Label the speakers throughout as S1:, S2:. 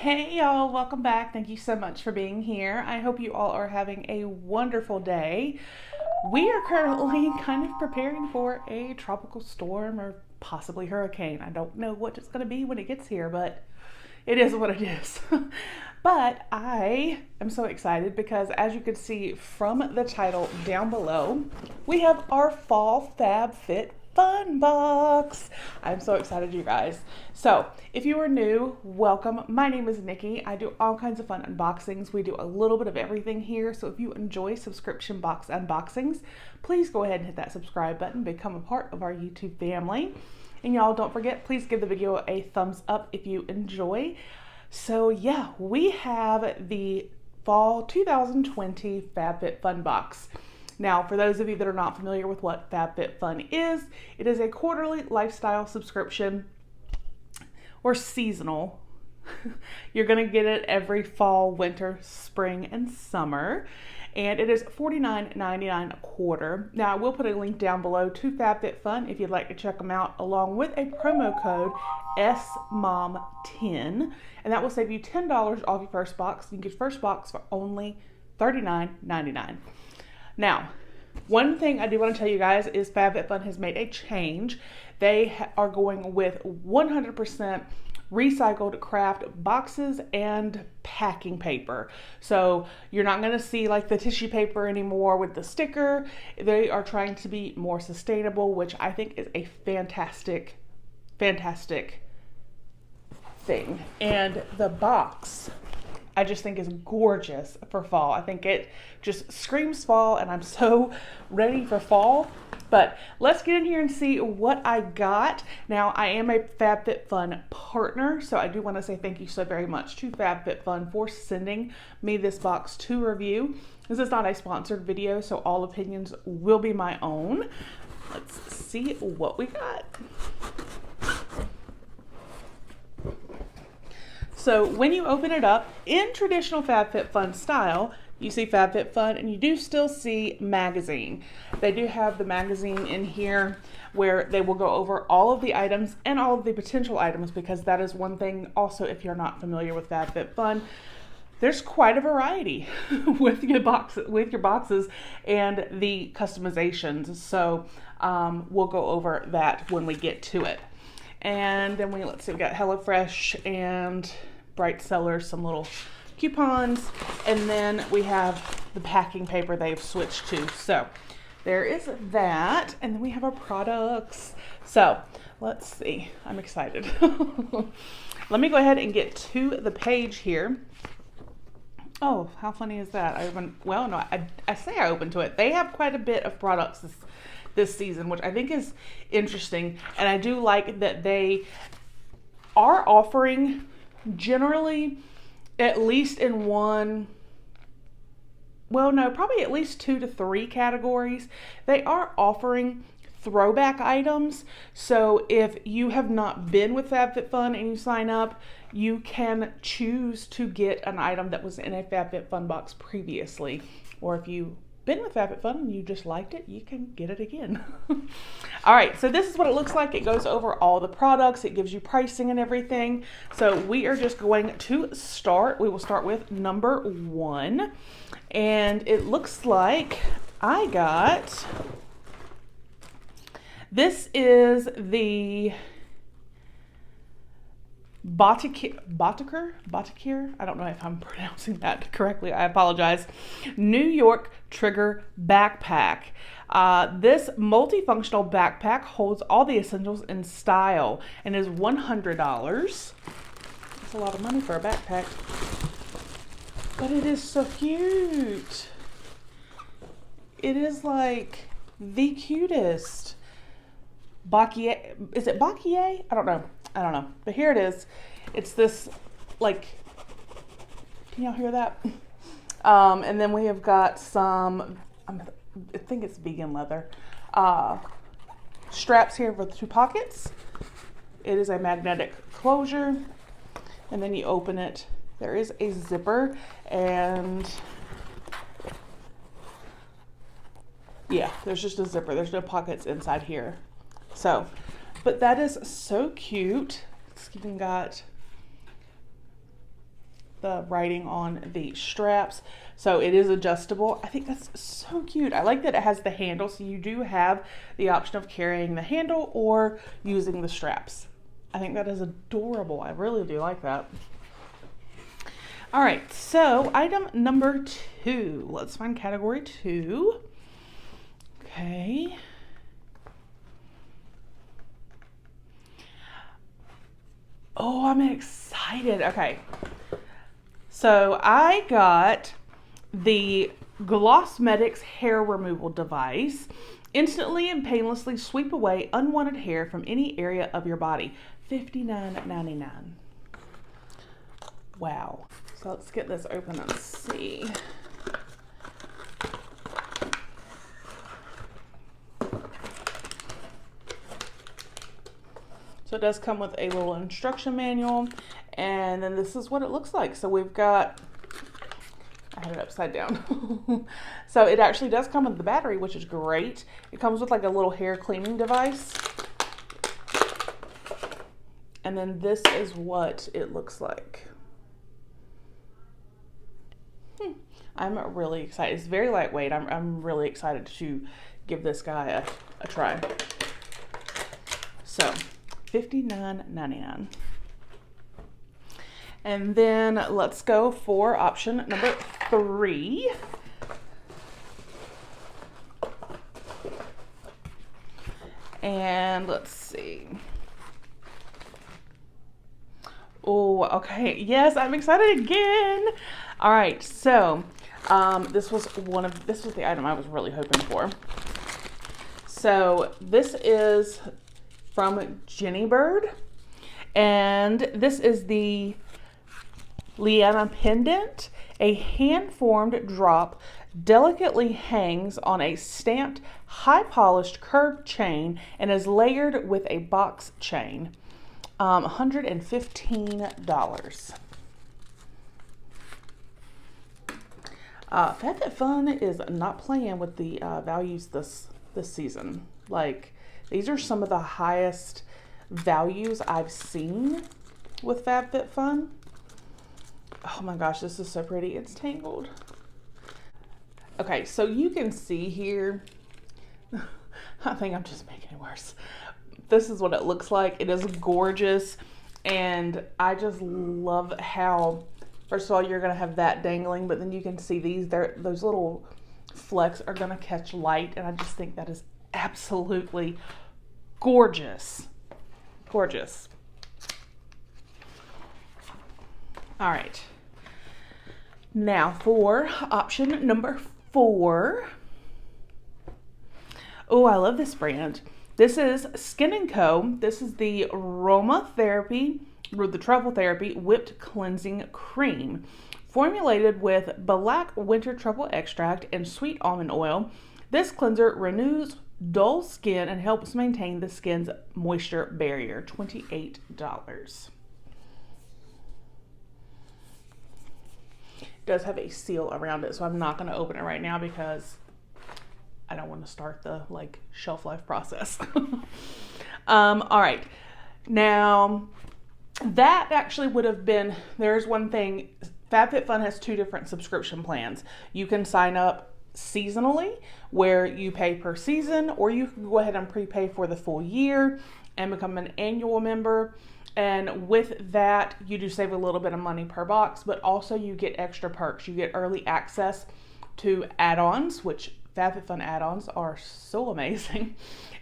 S1: Hey y'all, welcome back. Thank you so much for being here. I hope you all are having a wonderful day. We are currently kind of preparing for a tropical storm or possibly hurricane. I don't know what it's going to be when it gets here, but it is what it is. But I am so excited because, as you can see from the title down below, we have our fall FabFitFun box. I'm so excited, you guys. So if you are new, welcome. My name is Nikki. I do all kinds of fun unboxings. We do a little bit of everything here. So if you enjoy subscription box unboxings, please go ahead and hit that subscribe button, become a part of our YouTube family. And y'all, don't forget, please give the video a thumbs up if you enjoy. So yeah, we have the fall 2020 FabFitFun box. Now, for those of you that are not familiar with what FabFitFun is, it is a quarterly lifestyle subscription or seasonal. You're gonna get it every fall, winter, spring, and summer. And it is $49.99 a quarter. Now, I will put a link down below to FabFitFun if you'd like to check them out, along with a promo code SMOM10, and that will save you $10 off your first box. You can get your first box for only $39.99. Now, one thing I do want to tell you guys is FabFitFun has made a change. They are going with 100% recycled craft boxes and packing paper. So you're not going to see like the tissue paper anymore with the sticker. They are trying to be more sustainable, which I think is a fantastic thing. And the box, I just think is gorgeous for fall. I think it just screams fall, and I'm so ready for fall. But let's get in here and see what I got. Now, I am a FabFitFun partner, so I do want to say thank you so very much to FabFitFun for sending me this box to review. This is not a sponsored video, so all opinions will be my own. Let's see what we got. So when you open it up, in traditional FabFitFun style, you see FabFitFun, and you do still see magazine. They do have the magazine in here where they will go over all of the items and all of the potential items, because that is one thing also, if you're not familiar with FabFitFun, there's quite a variety with your boxes and the customizations. So we'll go over that when we get to it. And then let's see, we got HelloFresh and Bright Sellers, some little coupons, and then we have the packing paper they've switched to. So there is that, and then we have our products. So let's see, I'm excited. Let me go ahead and get to the page here. Oh, how funny is that? I say I opened to it. They have quite a bit of products this season, which I think is interesting. And I do like that they are offering generally at least in probably at least 2 to 3 categories. They are offering throwback items. So if you have not been with FabFitFun and you sign up, you can choose to get an item that was in a FabFitFun box previously. Or if you've been with FabFitFun and you just liked it, you can get it again. All right, so this is what it looks like. It goes over all the products. It gives you pricing and everything. So we are just going to start. We will start with number 1. And it looks like I got, this is the Botiker, I don't know if I'm pronouncing that correctly, I apologize. New York Trigger Backpack. This multifunctional backpack holds all the essentials in style and is $100. That's a lot of money for a backpack, but it is so cute. It is like the cutest. Bakier, is it Bakier? I don't know, but here it is. It's this, like, can y'all hear that? And then we have got some, I think it's vegan leather, straps here for the 2 pockets. It is a magnetic closure, and then you open it. There is a zipper, and yeah, there's just a zipper. There's no pockets inside here. So, but that is so cute. It's even got the writing on the straps. So it is adjustable. I think that's so cute. I like that it has the handle, so you do have the option of carrying the handle or using the straps. I think that is adorable. I really do like that. All right, so item number 2. Let's find category 2. Okay. Oh, I'm excited. Okay. So I got the Glossmetics hair removal device. Instantly and painlessly sweep away unwanted hair from any area of your body. $59.99. Wow. So let's get this open and see. So it does come with a little instruction manual, and then this is what it looks like. So we've got, I had it upside down. So it actually does come with the battery, which is great. It comes with like a little hair cleaning device. And then this is what it looks like. I'm really excited. It's very lightweight. I'm really excited to give this guy a try. So $59.99. And then let's go for option number 3. And let's see. Oh, okay. Yes, I'm excited again. All right, so this was the item I was really hoping for. So this is from Jenny Bird, and this is the Liana pendant. A hand-formed drop delicately hangs on a stamped, high-polished curved chain and is layered with a box chain. $115. FabFitFun is not playing with the values this season. Like, these are some of the highest values I've seen with FabFitFun. Oh my gosh, this is so pretty. It's tangled. Okay, so you can see here, I think I'm just making it worse. This is what it looks like. It is gorgeous, and I just love how, first of all, you're gonna have that dangling, but then you can see those little flecks are gonna catch light, and I just think that is absolutely gorgeous. Gorgeous. All right. Now for option number 4. Oh, I love this brand. This is Skin & Co. This is the Truffle Therapy Whipped Cleansing Cream. Formulated with black winter truffle extract and sweet almond oil, this cleanser renews dull skin and helps maintain the skin's moisture barrier. $28. It does have a seal around it, so I'm not going to open it right now because I don't want to start the shelf life process. All right. Now, that actually would have been, there's one thing, FabFitFun has 2 different subscription plans. You can sign up seasonally, where you pay per season, or you can go ahead and prepay for the full year and become an annual member. And with that, you do save a little bit of money per box, but also you get extra perks. You get early access to add-ons, which FabFitFun add-ons are so amazing.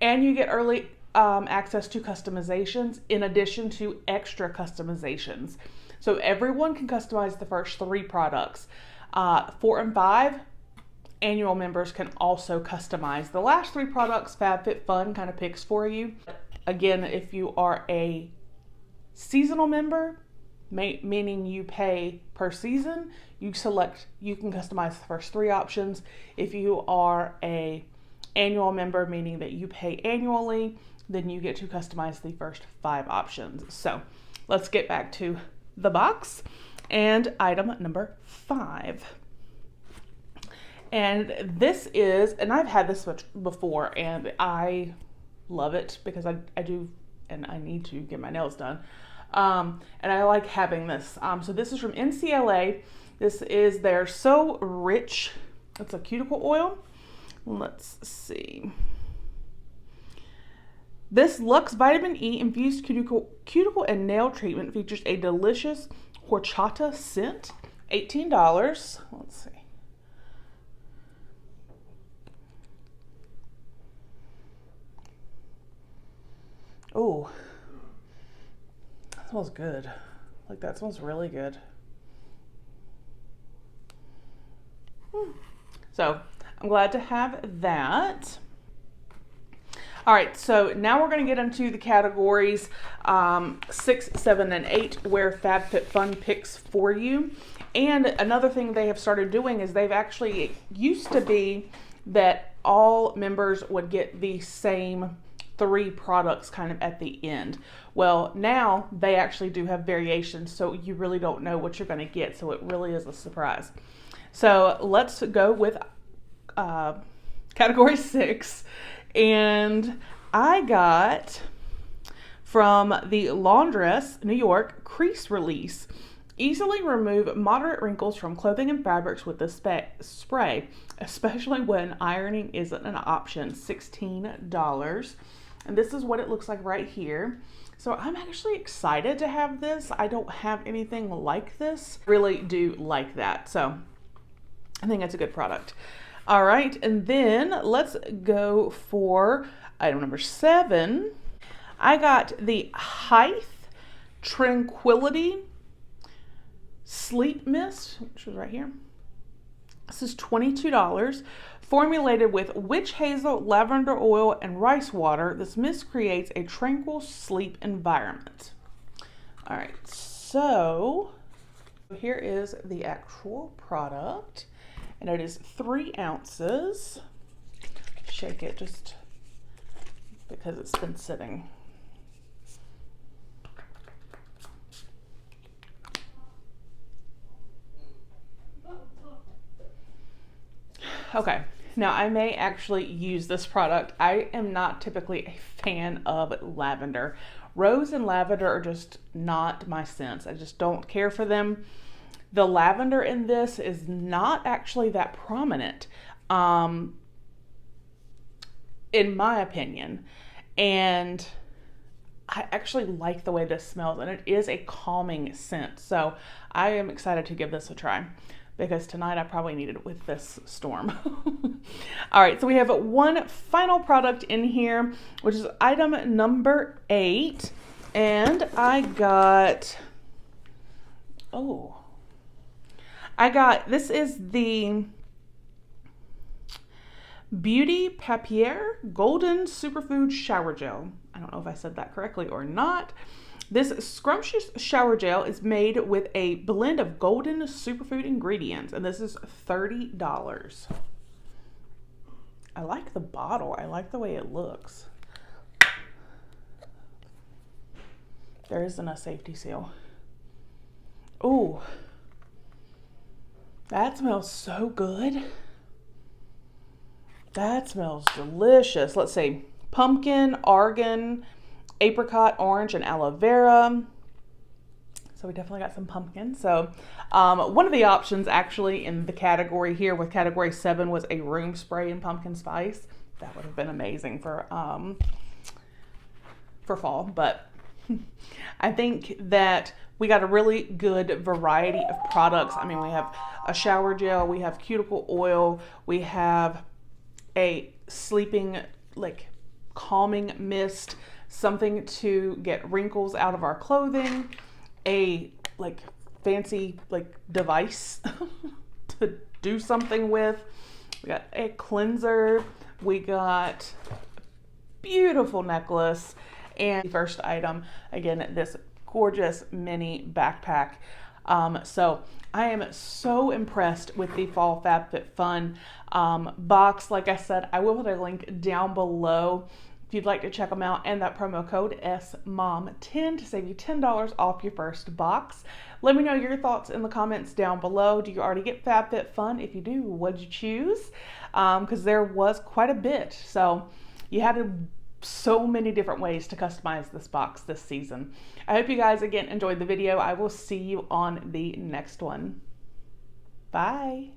S1: And you get early access to customizations in addition to extra customizations. So everyone can customize the first 3 products. 4 and 5, annual members can also customize. The last 3 products, FabFitFun kind of picks for you. Again, if you are a seasonal member, meaning you pay per season, you can customize the first 3 options. If you are a annual member, meaning that you pay annually, then you get to customize the first 5 options. So let's get back to the box and item number 5. And this is, and I've had this before, and I love it because I do, and I need to get my nails done. And I like having this. So this is from NCLA. This is their So Rich. It's a cuticle oil. Let's see. This Luxe Vitamin E infused cuticle and nail treatment features a delicious horchata scent. $18. Let's see. Oh, that smells good. Like, that smells really good. So I'm glad to have that. All right, so now we're going to get into the categories 6, 7, and 8, where FabFitFun picks for you. And another thing they have started doing is they've actually, it used to be that all members would get the same 3 products kind of at the end. Well, now they actually do have variations, so you really don't know what you're going to get, so it really is a surprise. So let's go with category 6. And I got from the Laundress New York Crease Release. Easily remove moderate wrinkles from clothing and fabrics with this spray, especially when ironing isn't an option. $16. And this is what it looks like right here. So I'm actually excited to have this. I don't have anything like this. Really do like that. So I think it's a good product. All right, and then let's go for item number 7. I got the Height Tranquility Sleep Mist, which is right here. This is $22. Formulated with witch hazel, lavender oil, and rice water, this mist creates a tranquil sleep environment. All right, so here is the actual product. And it is 3 ounces. Shake it just because it's been sitting. Okay, now I may actually use this product. I am not typically a fan of lavender. Rose and lavender are just not my sense. I just don't care for them. The lavender in this is not actually that prominent, in my opinion. And I actually like the way this smells, and it is a calming scent. So I am excited to give this a try, because tonight I probably needed it with this storm. All right, so we have one final product in here, which is item number 8. And I got, this is the Beauty Papier Golden Superfood Shower Gel. I don't know if I said that correctly or not. This scrumptious shower gel is made with a blend of golden superfood ingredients, and this is $30. I like the bottle. I like the way it looks. There isn't a safety seal. Ooh. That smells so good. That smells delicious. Let's see. Pumpkin, argan, apricot, orange, and aloe vera. So we definitely got some pumpkin. So one of the options actually in the category here with category 7 was a room spray and pumpkin spice. That would have been amazing for fall. But I think that we got a really good variety of products. I mean, we have a shower gel, we have cuticle oil, we have a sleeping, like, calming mist, something to get wrinkles out of our clothing, a like fancy like device to do something with. We got a cleanser, we got a beautiful necklace, and the first item, again, this gorgeous mini backpack. So I am so impressed with the Fall FabFitFun box. Like I said, I will put a link down below if you'd like to check them out, and that promo code SMOM10 to save you $10 off your first box. Let me know your thoughts in the comments down below. Do you already get FabFitFun? If you do, what'd you choose? Because there was quite a bit. So you had to so many different ways to customize this box this season. I hope you guys again enjoyed the video. I will see you on the next one. Bye.